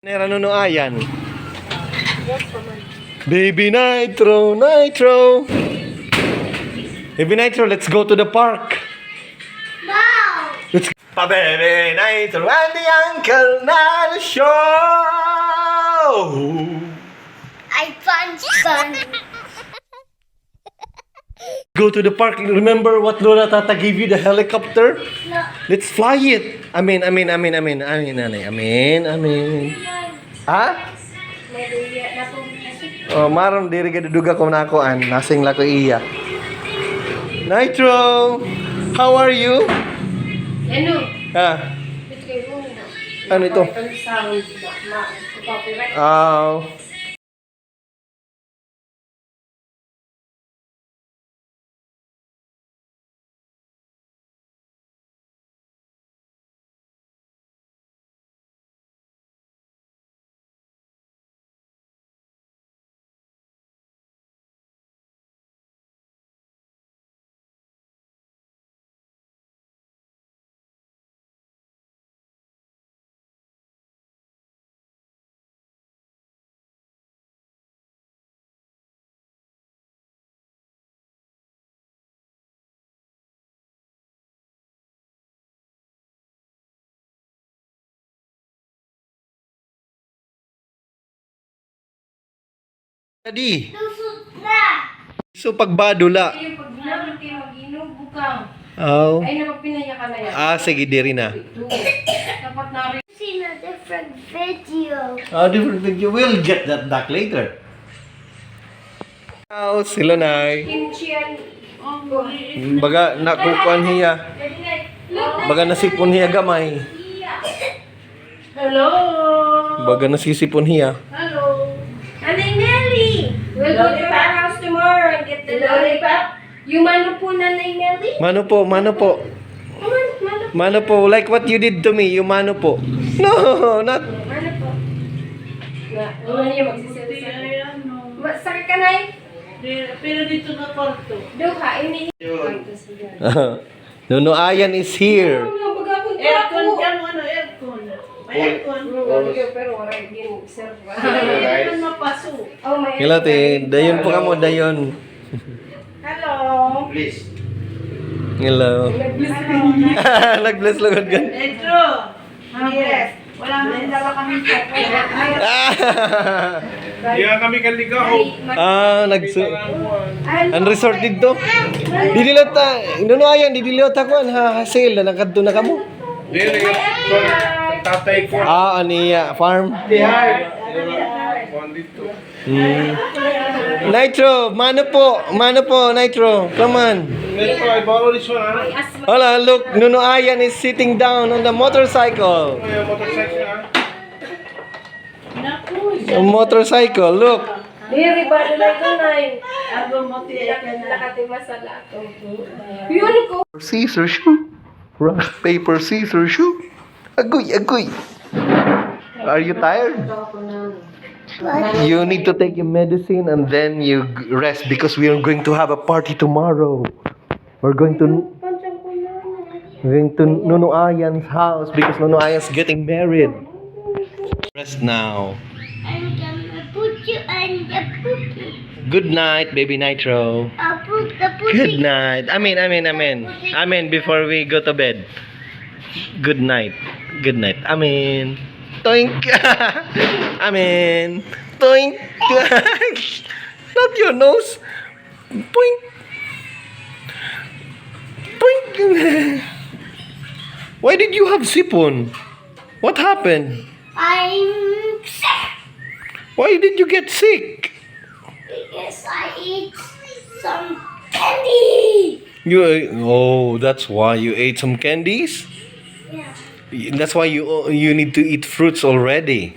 Neranunuayan. Baby Nitro, Nitro. Baby Nitro, let's go to the park. No! Let's go. Baby Nitro and the Uncle Nana Show. I punch gun. Go to the park. Remember what Lola Tata gave you, the helicopter? No. Let's fly it. Amin. Ha? Oh, maron diri ka duduga ko na ako an nasing lako iya. Nitro, how are you? Ano? Ha? Ano ito? Oh. Tadi. Lusot na! So pagbadula. Yung pag ginamit kayo mag-inom, bukang. Oh. Ay, napapinaya ka na yan. Sige diri na. Dapat na rin. Seen a different video. Different video. We'll get that back later. Oh, sila nay. Kimchi yan. Baga nakukuan hiya. Baga nasipon hiya gamay. Hello! Baga nasisipon hiya. Hello! Nanay Nelly! We'll go to our house tomorrow and get the lollipop. Yung mano po, Nanay Nelly? Mano po. Mano po. Mano po, like what you did to me, you mano po. No, not. Mano po. Una niya magsisilsa. Sakit ka, Nay? Pero dito na kwarto. Duha, ini. Nunuayan is here. Aircon ka mo, aircon. May aircon. Pero wala yung serve. Hindi naman mapaso. Oh, may Ngilate, dayon po kamo, dayon. Hello. Hello. Nag-bless lugod gan. Nitro. Yes. Wala man dala kami sa. Di nga kami kaligaw. Nagsu. Ang resort dito. Didilota, nunuayan, didilota ko ha hasil na nakadto na kamo. Dili. Tatay ko. Aniya farm. One dito. Nitro, mano po, Nitro. Come on. Nitro, I borrow this one. Hola, look, Nunuayan is sitting down on the motorcycle. May motorcycle ha. A motorcycle, look. Diri ba na ito, Nay? Ako mo tiyak na. Nakati masala ito. Yun ko. Scissor shoe. Rock, paper, scissor shoe. Agoy. Are you tired? You need to take your medicine and then you rest because we are going to have a party tomorrow. We're going to Nunuayan's house because Nunuayan's getting married. Rest now. I'm gonna put you on the poopy. Good night, baby Nitro. I'll put the poopy. Good night. Amen. Before we go to bed. Good night. Amen. Toink. Amen. Toink. Not your nose. Poink. Poink. Why did you have sipon? What happened? I'm sick Why did you get sick? because I ate some candy. That's why you ate some candies? Yeah. That's why you need to eat fruits already.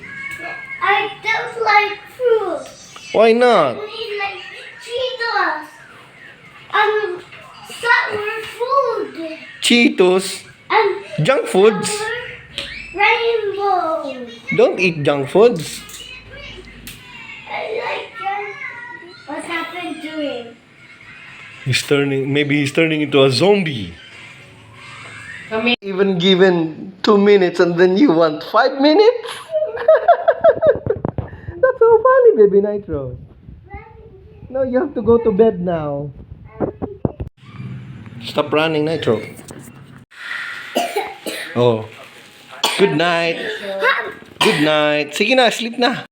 I don't like fruit. Why I not? need like Cheetos. Sour food. Cheetos, And junk foods. rainbow. Don't eat junk foods. I like them. What happened to him? Maybe he's turning into a zombie. Kami. Even given 2 minutes and then you want 5 minutes? baby Nitro. No, you have to go to bed now. Stop running, Nitro. Oh. Good night. Good night. Sige na, sleep na.